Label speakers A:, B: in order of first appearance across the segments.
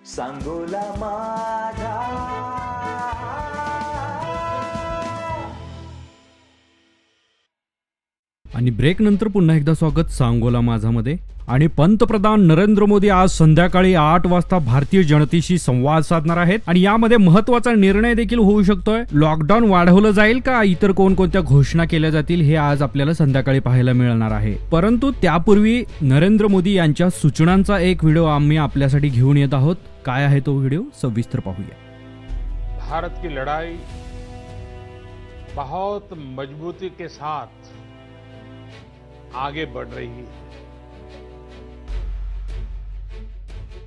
A: सांगोला माझा.
B: आणि ब्रेक नंतर पुन्हा एकदा स्वागत सांगोला माझामध्ये. आणि पंतप्रधान नरेंद्र मोदी आज संध्याकाळी 8 वाजता भारतीय जनतेशी संवाद साधणार आहेत आणि यामध्ये महत्त्वाचा निर्णय देखील होऊ शकतोय. लॉकडाऊन वाढवलं जाईल का, इतर कोणकोणत्या घोषणा केल्या जातील हे आज आपल्याला संध्याकाळी पाहायला मिळणार आहे. परंतु त्यापूर्वी नरेंद्र मोदी यांच्या सूचनांचा एक व्हिडिओ आम्ही आपल्यासाठी घेऊन येत आहोत. काय आहे तो व्हिडिओ सविस्तर पाहूया.
C: भारत की लड़ाई बहुत मजबूती के साथ आगे बढ़ रही है.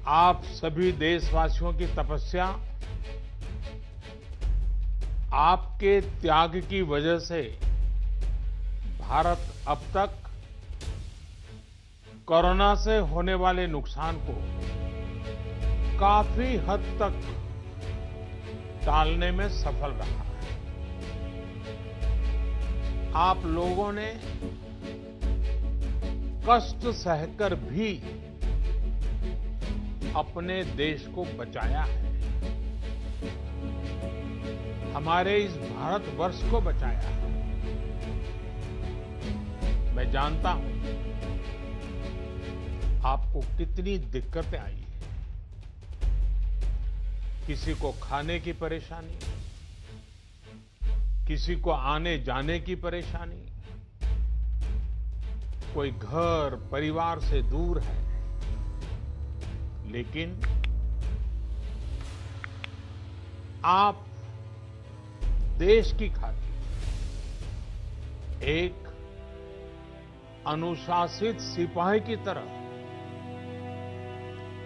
C: आप सभी देशवासियों की तपस्या, आपके त्याग की वजह से भारत अब तक कोरोना से होने वाले नुकसान को काफी हद तक टालने में सफल रहा है. आप लोगों ने कष्ट सहकर भी अपने देश को बचाया है, हमारे इस भारतवर्ष को बचाया है. मैं जानता हूं आपको कितनी दिक्कतें आई है. किसी को खाने की परेशानी, किसी को आने जाने की परेशानी, कोई घर परिवार से दूर है. लेकिन आप देश की खातिर एक अनुशासित सिपाही की तरह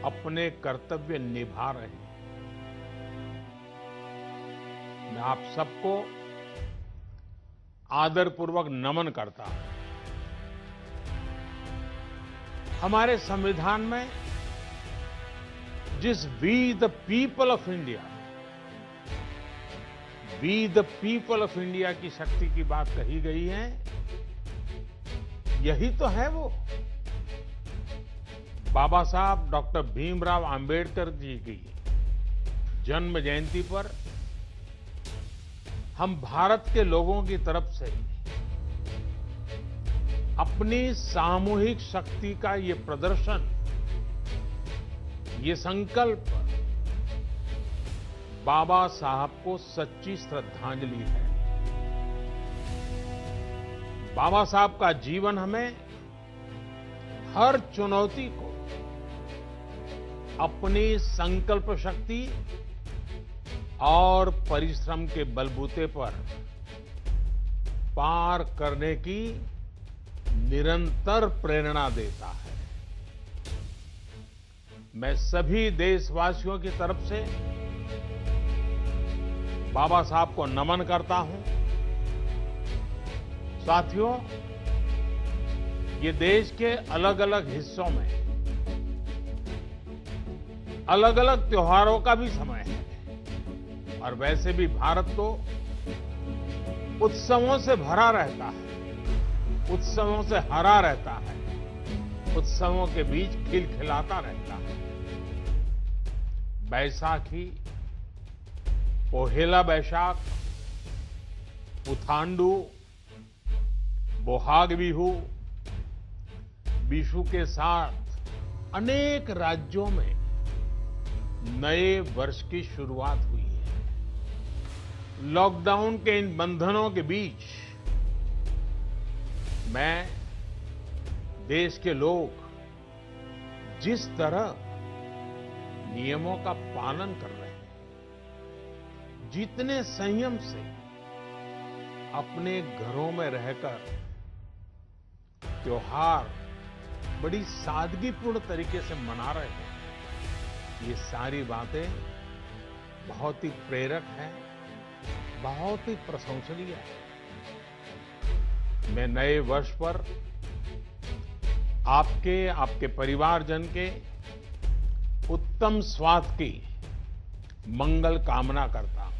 C: अपने कर्तव्य निभा रहे हैं. मैं आप सबको आदरपूर्वक नमन करता हूं. हमारे संविधान में जिस we the people of India, we the people of India की शक्ति की बात कही गई है, यही तो है वो. बाबा साहब डॉक्टर भीमराव अंबेडकर जी की जन्म जयंती पर हम भारत के लोगों की तरफ से अपनी सामूहिक शक्ति का ये प्रदर्शन, ये संकल्प बाबा साहब को सच्ची श्रद्धांजलि है. बाबा साहब का जीवन हमें हर चुनौती को अपनी संकल्प शक्ति और परिश्रम के बलबूते पर पार करने की निरंतर प्रेरणा देता है. मैं सभी देशवासियों की तरफ से बाबा साहब को नमन करता हूं. साथियों, ये देश के अलग अलग हिस्सों में अलग अलग त्योहारों का भी समय है और वैसे भी भारत तो उत्सवों से भरा रहता है, उत्सवों से हरा रहता है, उत्सवों के बीच खिलखिलाता रहता है. बैसाखी, पोहेला बैशाख, पुथांडू, बोहाग बिहू, विशु के साथ अनेक राज्यों में नए वर्ष की शुरुआत हुई है. लॉकडाउन के इन बंधनों के बीच मैं देश के लोग जिस तरह नियमों का पालन कर रहे हैं, जितने संयम से अपने घरों में रहकर त्योहार बड़ी सादगीपूर्ण तरीके से मना रहे हैं, ये सारी बातें बहुत ही प्रेरक हैं, बहुत ही प्रशंसनीय है. मैं नए वर्ष पर आपके परिवारजन के उत्तम स्वास्थ्य की मंगल कामना करता हूं.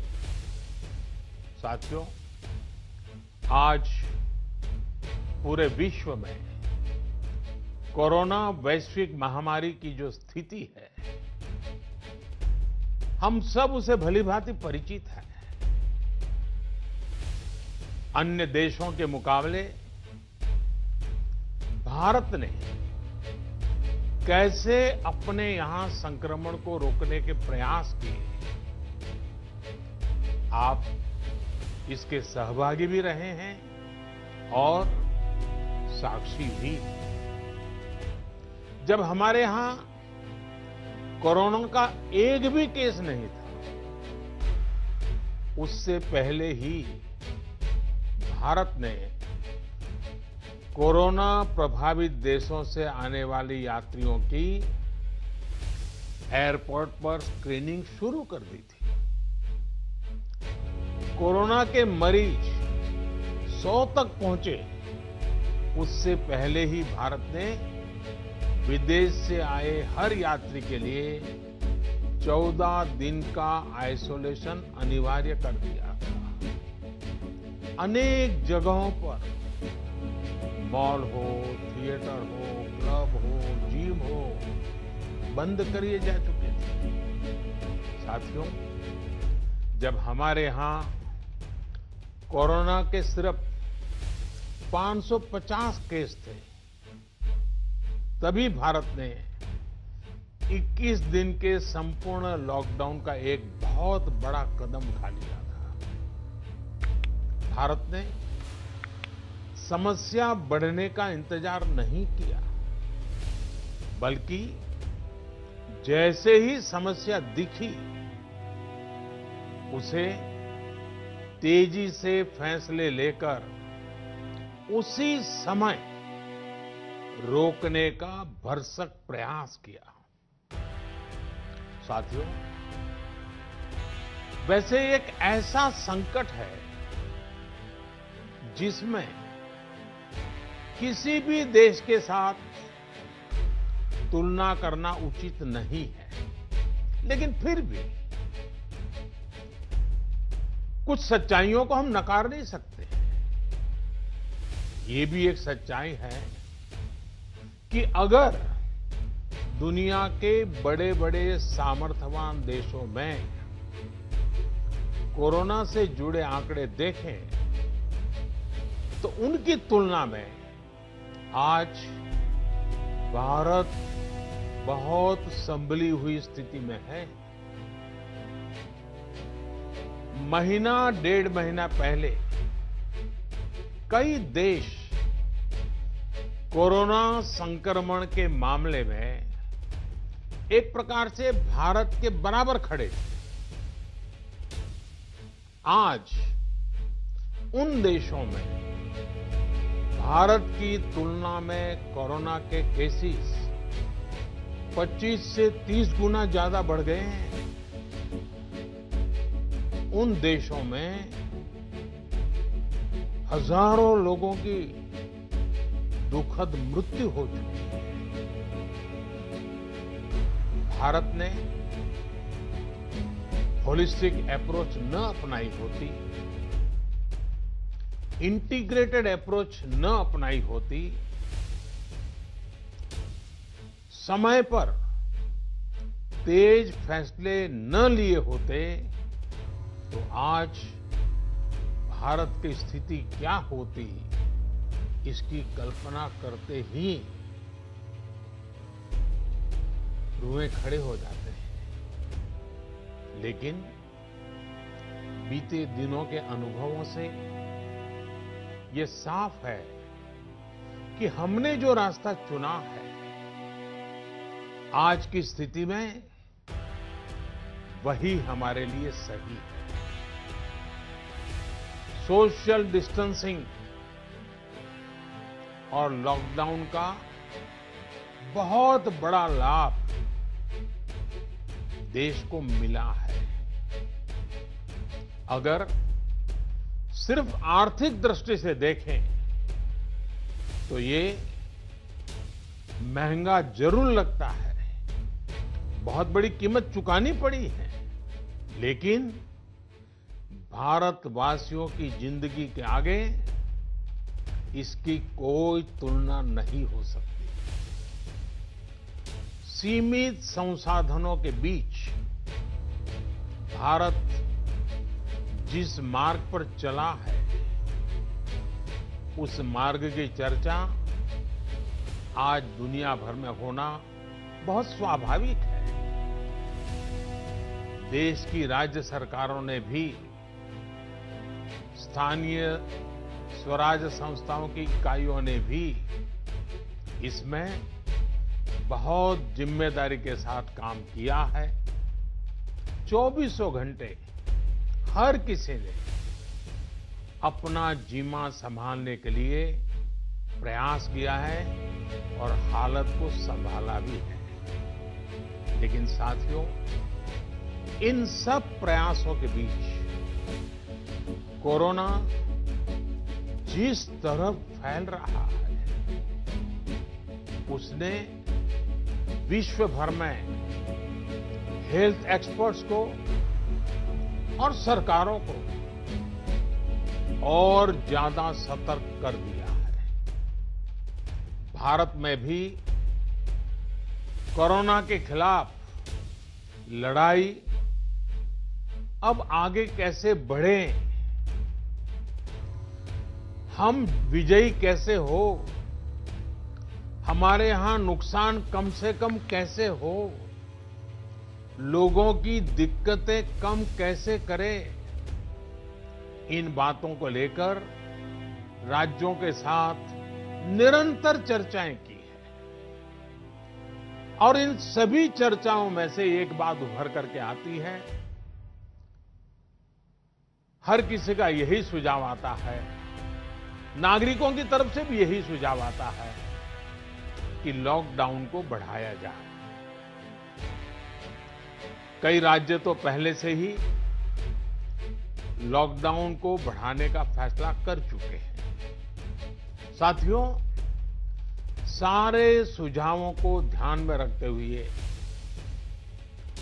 C: साथियों, आज पूरे विश्व में कोरोना वैश्विक महामारी की जो स्थिति है, हम सब उसे भलीभांति परिचित हैं। अन्य देशों के मुकाबले भारत ने कैसे अपने यहां संक्रमण को रोकने के प्रयास किए, आप इसके सहभागी भी रहे हैं और साक्षी भी। जब हमारे यहां कोरोना का एक भी केस नहीं था, उससे पहले ही भारत ने कोरोना प्रभावित देशों से आने वाले यात्रियों की एयरपोर्ट पर स्क्रीनिंग शुरू कर दी थी। कोरोना के मरीज 100 तक पहुंचे, उससे पहले ही भारत ने विदेश से आए हर यात्री के लिए 14 दिन का आइसोलेशन अनिवार्य कर दिया था। अनेक जगहों पर, मॉल हो, थिएटर हो, क्लब हो, जिम हो, बंद करिए जा चुके थे। साथियों, जब हमारे यहां कोरोना के सिर्फ 550 केस थे, तभी भारत ने 21 दिन के संपूर्ण लॉकडाउन का एक बहुत बड़ा कदम उठा लिया था। भारत ने समस्या बढ़ने का इंतजार नहीं किया, बल्कि जैसे ही समस्या दिखी, उसे तेजी से फैसले लेकर उसी समय रोकने का भरसक प्रयास किया। साथियों, वैसे एक ऐसा संकट है जिसमें किसी भी देश के साथ तुलना करना उचित नहीं है, लेकिन फिर भी कुछ सच्चाइयों को हम नकार नहीं सकते। ये भी एक सच्चाई है कि अगर दुनिया के बड़े बड़े सामर्थ्यवान देशों में कोरोना से जुड़े आंकड़े देखें, तो उनकी तुलना में आज भारत बहुत संभली हुई स्थिति में है। महीना 1.5 महीना पहले कई देश कोरोना संक्रमण के मामले में एक प्रकार से भारत के बराबर खड़े थे। आज उन देशों में भारत की तुलना में कोरोना के केसेस 25 से 30 गुना ज्यादा बढ़ गए हैं। उन देशों में हजारों लोगों की दुखद मृत्यु हो चुकी है। भारत ने होलिस्टिक अप्रोच न अपनाई होती, इंटीग्रेटेड अप्रोच न अपनाई होती, समय पर तेज फैसले न लिए होते, तो आज भारत की स्थिति क्या होती, इसकी कल्पना करते ही रुएं खड़े हो जाते हैं। लेकिन बीते दिनों के अनुभवों से ये साफ है कि हमने जो रास्ता चुना है, आज की स्थिति में वही हमारे लिए सही है। सोशल डिस्टेंसिंग और लॉकडाउन का बहुत बड़ा लाभ देश को मिला है। अगर सिर्फ आर्थिक दृष्टि से देखें तो ये महंगा जरूर लगता है, बहुत बड़ी कीमत चुकानी पड़ी है, लेकिन भारतवासियों की जिंदगी के आगे इसकी कोई तुलना नहीं हो सकती। सीमित संसाधनों के बीच भारत जिस मार्ग पर चला है, उस मार्ग की चर्चा आज दुनिया भर में होना बहुत स्वाभाविक है। देश की राज्य सरकारों ने भी, स्थानीय स्वराज संस्थाओं की इकाइयों ने भी इसमें बहुत जिम्मेदारी के साथ काम किया है। 24 घंटे हर किसी ने अपना जीमा संभालने के लिए प्रयास किया है और हालत को संभाला भी है। लेकिन साथियों, इन सब प्रयासों के बीच कोरोना जिस तरह फैल रहा है, उसने विश्व भर में हेल्थ एक्सपर्ट्स को और सरकारों को और ज्यादा सतर्क कर दिया है। भारत में भी कोरोना के खिलाफ लड़ाई अब आगे कैसे बढ़े, हम विजयी कैसे हो, हमारे यहां नुकसान कम से कम कैसे हो, लोगों की दिक्कतें कम कैसे करें, इन बातों को लेकर राज्यों के साथ निरंतर चर्चाएं की है। और इन सभी चर्चाओं में से एक बात उभर करके आती है, हर किसी का यही सुझाव आता है, नागरिकों की तरफ से भी यही सुझाव आता है कि लॉकडाउन को बढ़ाया जाए। कई राज्य तो पहले से ही लॉकडाउन को बढ़ाने का फैसला कर चुके हैं। साथियों, सारे सुझावों को ध्यान में रखते हुए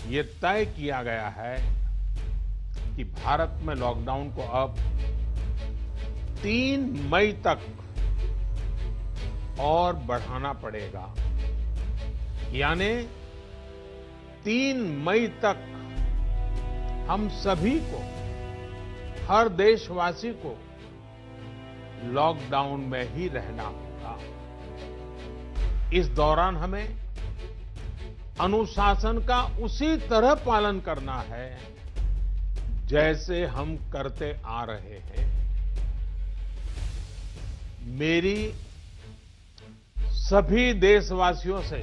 C: ये तय किया गया है कि भारत में लॉकडाउन को अब 3 मई तक और बढ़ाना पड़ेगा। यानी 3 मई तक हम सभी को, हर देशवासी को लॉकडाउन में ही रहना होगा। इस दौरान हमें अनुशासन का उसी तरह पालन करना है जैसे हम करते आ रहे हैं। मेरी सभी देशवासियों से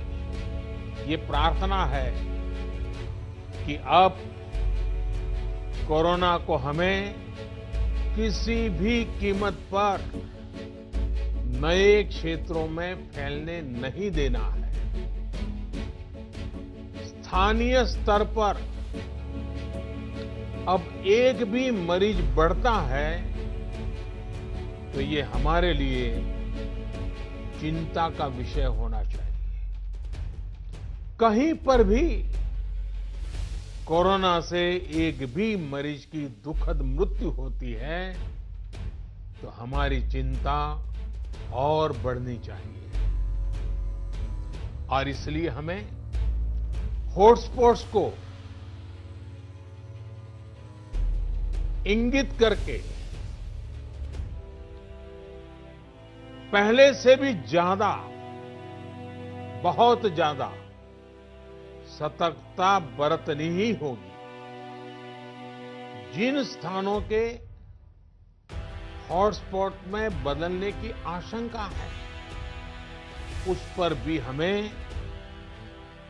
C: ये प्रार्थना है कि अब कोरोना को हमें किसी भी कीमत पर नए क्षेत्रों में फैलने नहीं देना है। स्थानीय स्तर पर अब एक भी मरीज बढ़ता है तो ये हमारे लिए चिंता का विषय होना चाहिए। कहीं पर भी कोरोना से एक भी मरीज की दुखद मृत्यु होती है तो हमारी चिंता और बढ़नी चाहिए। और इसलिए हमें हॉटस्पॉट्स को इंगित करके पहले से भी ज्यादा, बहुत ज्यादा सतर्कता बरतनी ही होगी। जिन स्थानों के हॉटस्पॉट में बदलने की आशंका है, उस पर भी हमें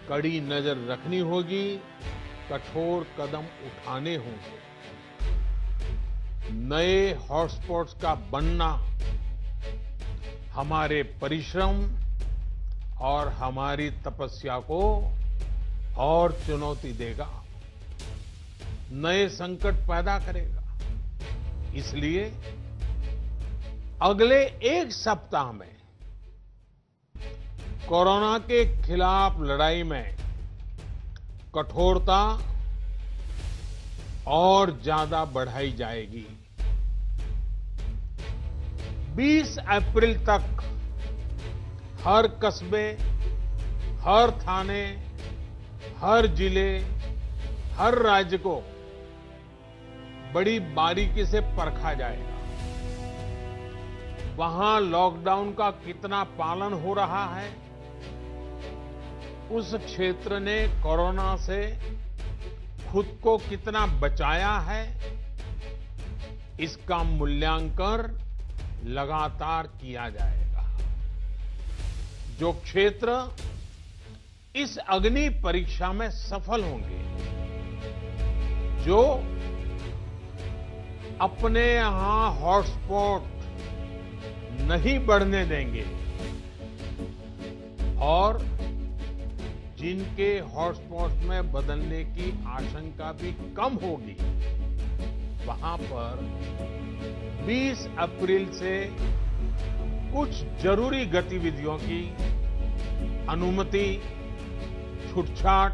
C: कड़ी नजर रखनी होगी, कठोर कदम उठाने होंगे। नए हॉटस्पॉट्स का बनना हमारे परिश्रम और हमारी तपस्या को और चुनौती देगा, नए संकट पैदा करेगा। इसलिए अगले 1 सप्ताह में कोरोना के खिलाफ लड़ाई में कठोरता और ज्यादा बढ़ाई जाएगी। 20 अप्रैल तक हर कस्बे, हर थाने, हर जिले, हर राज्य को बड़ी बारीकी से परखा जाएगा। वहां लॉकडाउन का कितना पालन हो रहा है, उस क्षेत्र ने कोरोना से खुद को कितना बचाया है, इसका मूल्यांकन लगातार किया जाएगा। जो क्षेत्र इस अग्नि परीक्षा में सफल होंगे, जो अपने यहां हॉटस्पॉट नहीं बढ़ने देंगे और जिनके हॉटस्पॉट में बदलने की आशंका भी कम होगी, वहां पर 20 अप्रैल से कुछ जरूरी गतिविधियों की अनुमति, छूटछाट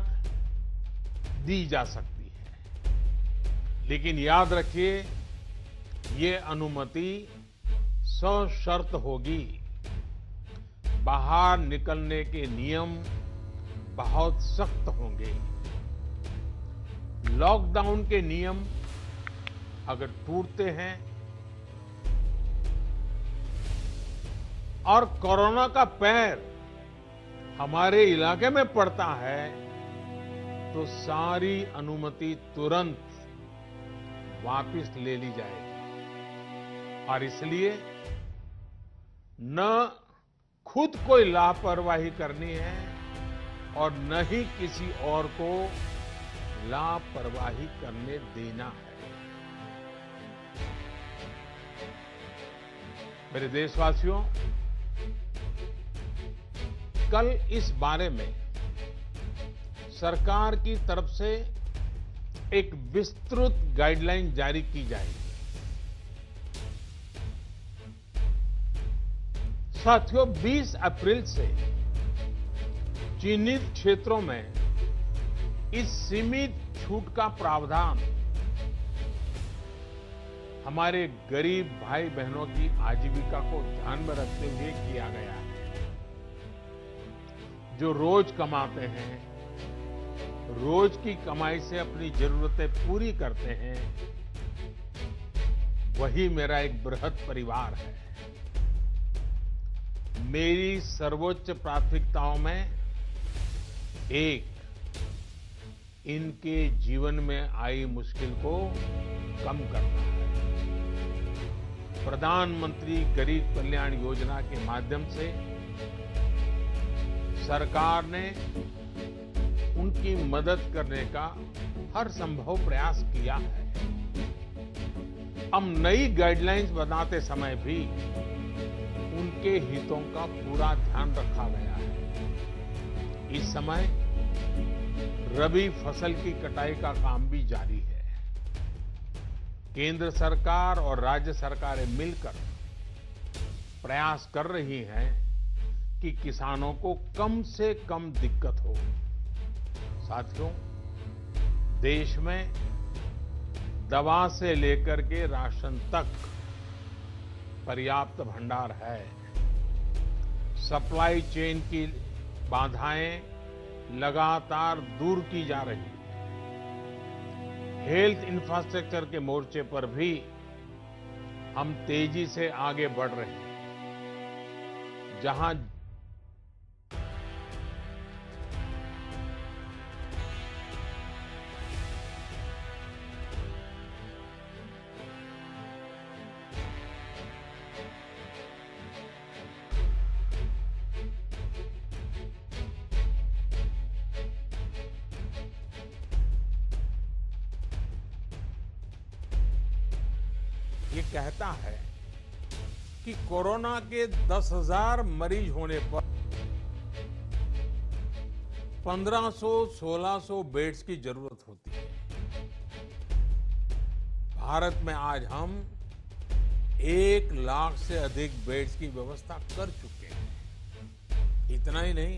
C: दी जा सकती है। लेकिन याद रखिए, ये अनुमति सशर्त होगी। बाहर निकलने के नियम बहुत सख्त होंगे। लॉकडाउन के नियम अगर टूटते हैं और कोरोना का पैर हमारे इलाके में पड़ता है, तो सारी अनुमति तुरंत वापस ले ली जाएगी। और इसलिए न खुद कोई लापरवाही करनी है और न ही किसी और को लापरवाही करने देना है। मेरे देशवासियों, कल इस बारे में सरकार की तरफ से एक विस्तृत गाइडलाइन जारी की जाएगी। साथियों, 20 अप्रैल से चिन्हित क्षेत्रों में इस सीमित छूट का प्रावधान हमारे गरीब भाई बहनों की आजीविका को ध्यान में रखते हुए किया गया है। जो रोज कमाते हैं, रोज की कमाई से अपनी जरूरतें पूरी करते हैं, वही मेरा एक बृहद परिवार है। मेरी सर्वोच्च प्राथमिकताओं में एक, इनके जीवन में आई मुश्किल को कम करना है। प्रधानमंत्री गरीब कल्याण योजना के माध्यम से सरकार ने उनकी मदद करने का हर संभव प्रयास किया है। अब नई गाइडलाइंस बनाते समय भी उनके हितों का पूरा ध्यान रखा गया है। इस समय रबी फसल की कटाई का काम भी जारी है। केंद्र सरकार और राज्य सरकारें मिलकर प्रयास कर रही हैं कि किसानों को कम से कम दिक्कत हो। साथियों, देश में दवा से लेकर के राशन तक पर्याप्त भंडार है। सप्लाई चेन की बाधाएं लगातार दूर की जा रही है। हेल्थ इंफ्रास्ट्रक्चर के मोर्चे पर भी हम तेजी से आगे बढ़ रहे हैं। जहां ये कहता है कि कोरोना के 10,000 मरीज होने पर 1500-1600 बेड्स की जरूरत होती है। भारत में आज हम 1 लाख से अधिक बेड्स की व्यवस्था कर चुके हैं। इतना ही नहीं,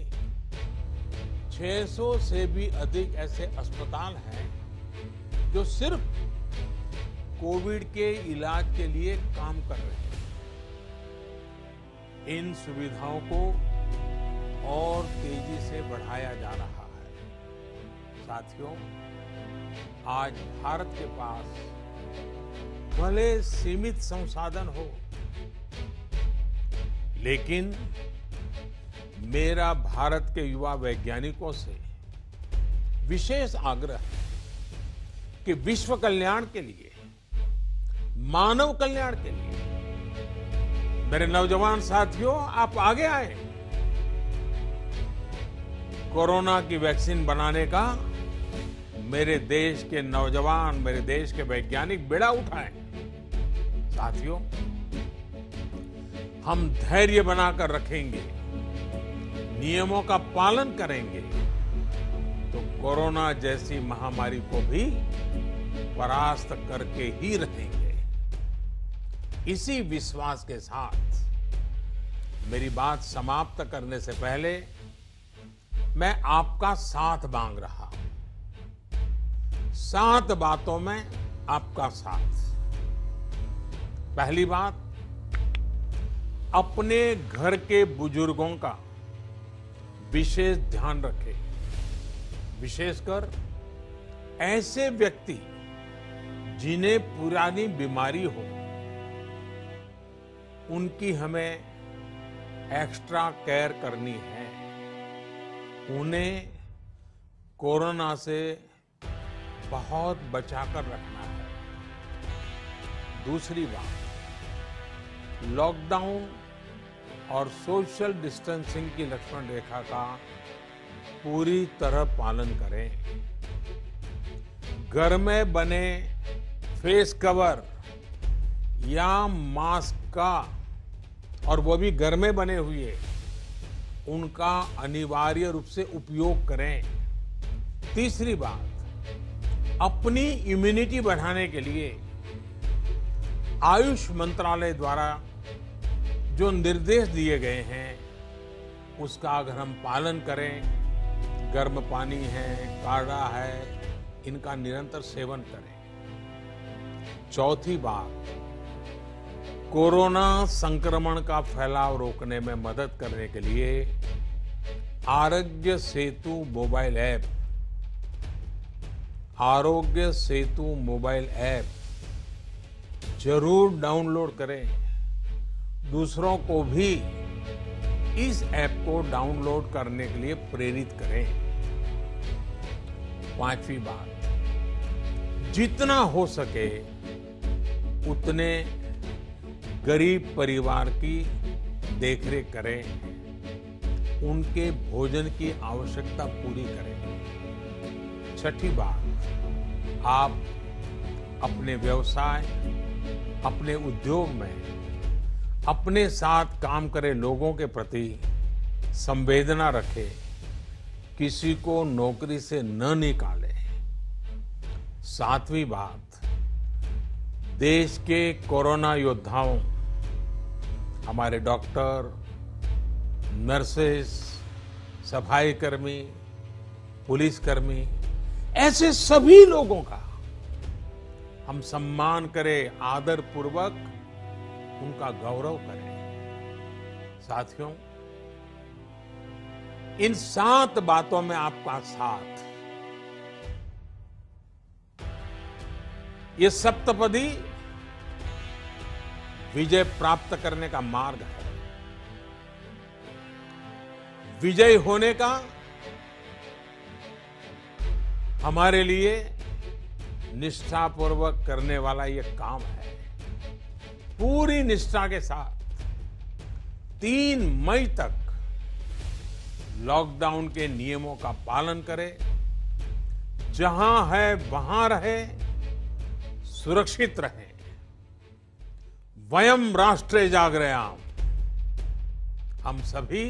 C: 600 से भी अधिक ऐसे अस्पताल हैं जो सिर्फ कोविड के इलाज के लिए काम कर रहे हैं। इन सुविधाओं को और तेजी से बढ़ाया जा रहा है। साथियों, आज भारत के पास भले सीमित संसाधन हो, लेकिन मेरा भारत के युवा वैज्ञानिकों से विशेष आग्रह है कि विश्व कल्याण के लिए, मानव कल्याण के लिए मेरे नौजवान साथियों, आप आगे आए। कोरोना की वैक्सीन बनाने का मेरे देश के नौजवान, मेरे देश के वैज्ञानिक बेड़ा उठाएं। साथियों, हम धैर्य बनाकर रखेंगे, नियमों का पालन करेंगे, तो कोरोना जैसी महामारी को भी परास्त करके ही रहेंगे। इसी विश्वास के साथ मेरी बात समाप्त करने से पहले मैं आपका साथ मांग रहा हूं। 7 बातों में आपका साथ। पहली बात, अपने घर के बुजुर्गों का विशेष ध्यान रखें। विशेषकर ऐसे व्यक्ति जिन्हें पुरानी बीमारी हो, उनकी हमें एक्स्ट्रा केयर करनी है। उन्हें कोरोना से बहुत बचाकर रखना है। दूसरी बात, लॉकडाउन और सोशल डिस्टेंसिंग की लक्ष्मण रेखा का पूरी तरह पालन करें। घर में बने फेस कवर या मास्क का, और वो भी घर में बने हुए, उनका अनिवार्य रूप से उपयोग करें। तीसरी बात, अपनी इम्यूनिटी बढ़ाने के लिए आयुष मंत्रालय द्वारा जो निर्देश दिए गए हैं, उसका अगर हम पालन करें, गर्म पानी है, काढ़ा है, इनका निरंतर सेवन करें। चौथी बात, कोरोना संक्रमण का फैलाव रोकने में मदद करने के लिए Aarogya Setu mobile app, Aarogya Setu mobile app जरूर डाउनलोड करें। दूसरों को भी इस ऐप को डाउनलोड करने के लिए प्रेरित करें। पांचवी बात, जितना हो सके उतने गरीब परिवार की देखरेख करें, उनके भोजन की आवश्यकता पूरी करें। छठी बात, आप अपने व्यवसाय, अपने उद्योग में अपने साथ काम करे लोगों के प्रति संवेदना रखें, किसी को नौकरी से न निकालें। सातवीं बात, देश के कोरोना योद्धाओं, हमारे डॉक्टर, नर्सेस, सफाई कर्मी, पुलिसकर्मी, ऐसे सभी लोगों का हम सम्मान करें, आदर पूर्वक उनका गौरव करें। साथियों, इन 7 बातों में आपका साथ, ये सप्तपदी विजय प्राप्त करने का मार्ग है। विजय होने का हमारे लिए निष्ठापूर्वक करने वाला ये काम है। पूरी निष्ठा के साथ 3 मई तक लॉकडाउन के नियमों का पालन करें। जहां है वहां रहे, सुरक्षित रहें। वयम राष्ट्रे जागृयाम, हम सभी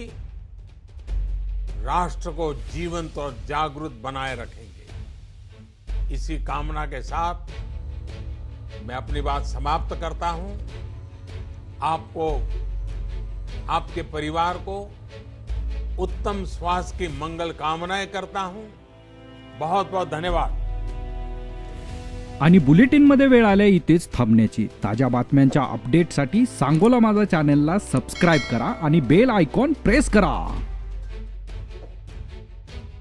C: राष्ट्र को जीवंत और जागृत बनाए रखेंगे। इसी कामना के साथ मैं अपनी बात समाप्त करता हूं। आपको, आपके परिवार को उत्तम स्वास्थ्य की मंगल कामनाएं करता हूं। बहुत बहुत धन्यवाद।
B: आणि बुलेटिनमध्ये वेळ आल्या इथेच थांबण्याची। ताज्या बातम्यांच्या अपडेटसाठी सांगोला माझा चॅनलला सबस्क्राइब करा आणि बेल आयकॉन प्रेस करा।